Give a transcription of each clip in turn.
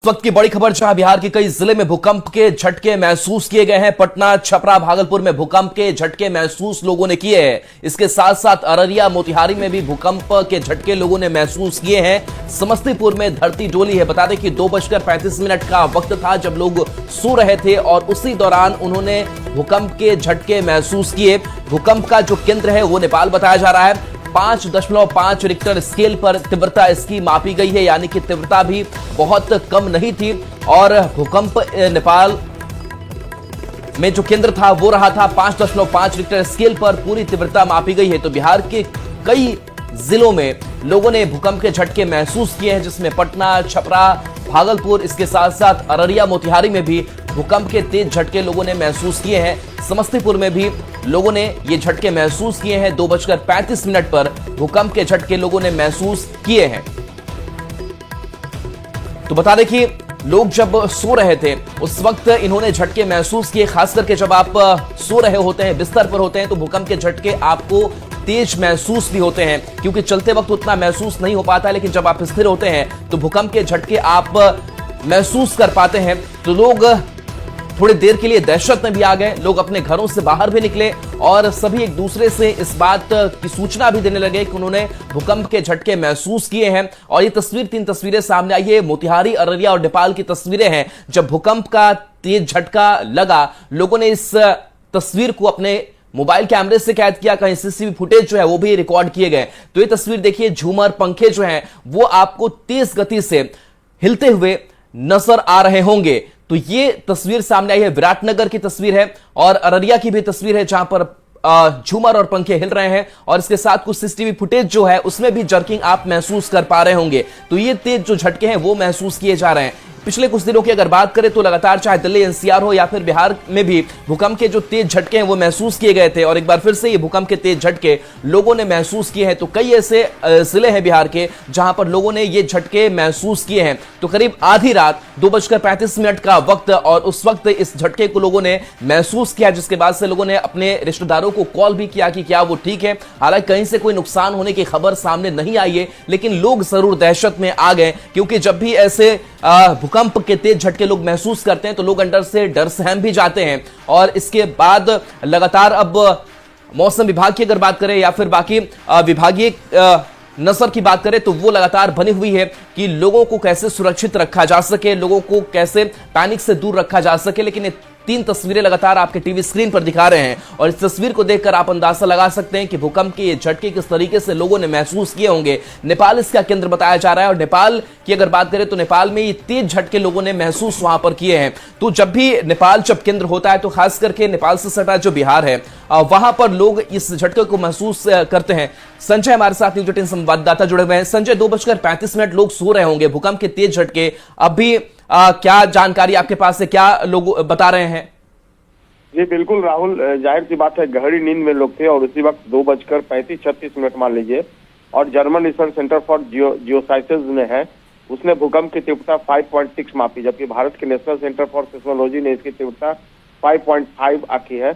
वक्त की बड़ी खबर, जहां बिहार के कई जिले में भूकंप के झटके महसूस किए गए हैं। पटना, छपरा, भागलपुर में भूकंप के झटके महसूस लोगों ने किए हैं। इसके साथ साथ अररिया, मोतिहारी में भी भूकंप के झटके लोगों ने महसूस किए हैं। समस्तीपुर में धरती डोली है। बता दें कि 2:35 का वक्त था जब लोग सो रहे थे और उसी दौरान उन्होंने भूकंप के झटके महसूस किए। भूकंप का जो केंद्र है वो नेपाल बताया जा रहा है। 5.5 रिक्टर स्केल पर तीव्रता इसकी मापी गई है, यानी कि तीव्रता भी बहुत कम नहीं थी। और भूकंप नेपाल में जो केंद्र था वो रहा था 5.5 रिक्टर स्केल पर पूरी तीव्रता मापी गई है। तो बिहार के कई जिलों में लोगों ने भूकंप के झटके महसूस किए हैं, जिसमें पटना, छपरा, भागलपुर, इसके साथ साथ अररिया, मोतिहारी में भी भूकंप के तेज झटके लोगों ने महसूस किए हैं। समस्तीपुर में भी लोगों ने ये झटके महसूस किए हैं। 2:35 पर भूकंप के झटके लोगों ने महसूस किए हैं। तो बता दें कि लोग जब सो रहे थे उस वक्त इन्होंने झटके महसूस किए। खास करके जब आप सो रहे होते हैं, बिस्तर पर होते हैं, तो भूकंप के झटके आपको तेज महसूस भी होते हैं, क्योंकि चलते वक्त उतना महसूस नहीं हो पाता है, लेकिन जब आप स्थिर होते हैं तो भूकंप के झटके आप महसूस कर पाते हैं। तो लोग थोड़ी देर के लिए दहशत में भी आ गए। लोग अपने घरों से बाहर भी निकले और सभी एक दूसरे से इस बात की सूचना भी देने लगे कि उन्होंने भूकंप के झटके महसूस किए हैं। और ये तीन तस्वीरें सामने आई है। मोतिहारी, अररिया और नेपाल की तस्वीरें हैं। जब भूकंप का तेज झटका लगा, लोगों ने इस तस्वीर को अपने मोबाइल कैमरे से कैद किया। कहीं सीसीटीवी फुटेज जो है वो भी रिकॉर्ड किए गए। तो ये तस्वीर देखिए, झूमर, पंखे जो हैं वो आपको तेज गति से हिलते हुए नजर आ रहे होंगे। तो ये तस्वीर सामने आई है, विराटनगर की तस्वीर है और अररिया की भी तस्वीर है, जहां पर झूमर और पंखे हिल रहे हैं। और इसके साथ कुछ सीसीटीवी फुटेज जो है उसमें भी जर्किंग आप महसूस कर पा रहे होंगे। तो ये तेज जो झटके हैं वो महसूस किए जा रहे हैं। पिछले कुछ दिनों की अगर बात करें तो लगातार चाहे दिल्ली एनसीआर हो या फिर बिहार में भी भूकंप के जो तेज झटके हैं वो महसूस किए गए थे। और एक बार फिर से ये भूकंप के तेज झटके लोगों ने महसूस किए हैं। तो कई ऐसे जिले हैं बिहार के जहां पर लोगों ने ये झटके महसूस किए हैं। तो करीब आधी रात 2:35 का वक्त, और उस वक्त इस झटके को लोगों ने महसूस किया, जिसके बाद से लोगों ने अपने रिश्तेदारों को कॉल भी किया कि क्या वो ठीक है। हालांकि कहीं से कोई नुकसान होने की खबर सामने नहीं आई है, लेकिन लोग जरूर दहशत में आ गए, क्योंकि जब भी ऐसे भूकंप के तेज झटके लोग महसूस करते हैं तो लोग अंदर से डर सहम भी जाते हैं। और इसके बाद लगातार अब मौसम विभाग की अगर बात करें या फिर बाकी विभागीय नजर की बात करें तो वो लगातार बनी हुई है कि लोगों को कैसे सुरक्षित रखा जा सके, लोगों को कैसे पैनिक से दूर रखा जा सके। लेकिन 3 तस्वीरें लगातार आपके टीवी स्क्रीन पर दिखा रहे हैं और इस तस्वीर को देखकर आप अंदाजा लगा सकते हैं कि भूकंप के ये झटके किस तरीके से लोगों ने महसूस किए होंगे। नेपाल इसका केंद्र बताया जा रहा है और नेपाल की अगर बात करें तो नेपाल में ये तेज झटके लोगों ने महसूस वहां पर किए हैं। तो जब भी नेपाल जब केंद्र होता है तो खास करके नेपाल से सटा जो बिहार है वहां पर लोग इस झटके को महसूस करते हैं। संजय हमारे साथ न्यूज 18 संवाददाता जुड़े हुए हैं। संजय, 2:35 लोग सो रहे होंगे, भूकंप के तेज झटके, अभी क्या जानकारी आपके पास है, क्या लोग बता रहे हैं? जी बिल्कुल राहुल, जाहिर सी बात है गहरी नींद में लोग थे और उसी वक्त 2:35-36 मान लीजिए। और German research centre for geosciences में है, उसने भूकंप की तीव्रता 5.6 मापी, जबकि भारत के नेशनल सेंटर फॉर सिस्मोलॉजी ने इसकी तीव्रता 5.5 आंकी है।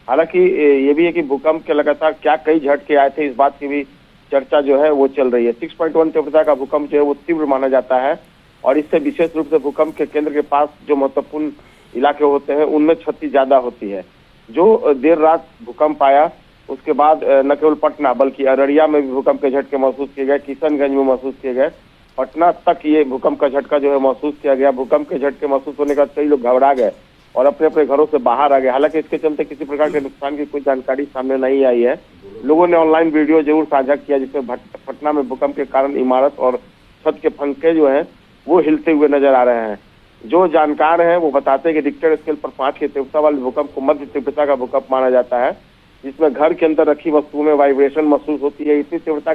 हालांकि ये भी है कि भूकंप के लगातार क्या कई झटके आए थे, इस बात की भी चर्चा जो है वो चल रही है। 6.1 तीव्रता का भूकंप जो है वो तीव्र माना जाता है और इससे विशेष रूप से भूकंप के केंद्र के पास जो महत्वपूर्ण इलाके होते हैं उनमें क्षति ज्यादा होती है। जो देर रात भूकंप आया उसके बाद न केवल पटना बल्कि अररिया में भी भूकंप के झटके महसूस किए गए, किशनगंज में महसूस किए गए, पटना तक ये भूकंप का झटका जो है महसूस किया गया। भूकंप के झटके महसूस होने के बाद कई लोग घबरा गए और अपने अपने घरों से बाहर आ गए। हालांकि इसके चलते किसी प्रकार के नुकसान की कोई जानकारी सामने नहीं आई है। लोगों ने ऑनलाइन वीडियो जरूर साझा किया जिसमें पटना में भूकंप के कारण इमारत और छत के पंखे जो है वो हिलते हुए नजर आ रहे हैं। जो जानकार हैं वो बताते हैं कि रिक्टर स्केल पर 5 की तीव्रता वाले भूकंप को मध्य तीव्रता का भूकंप माना जाता है, जिसमें घर के अंदर रखी वस्तुओं में वाइब्रेशन महसूस होती है। इतनी तीव्रता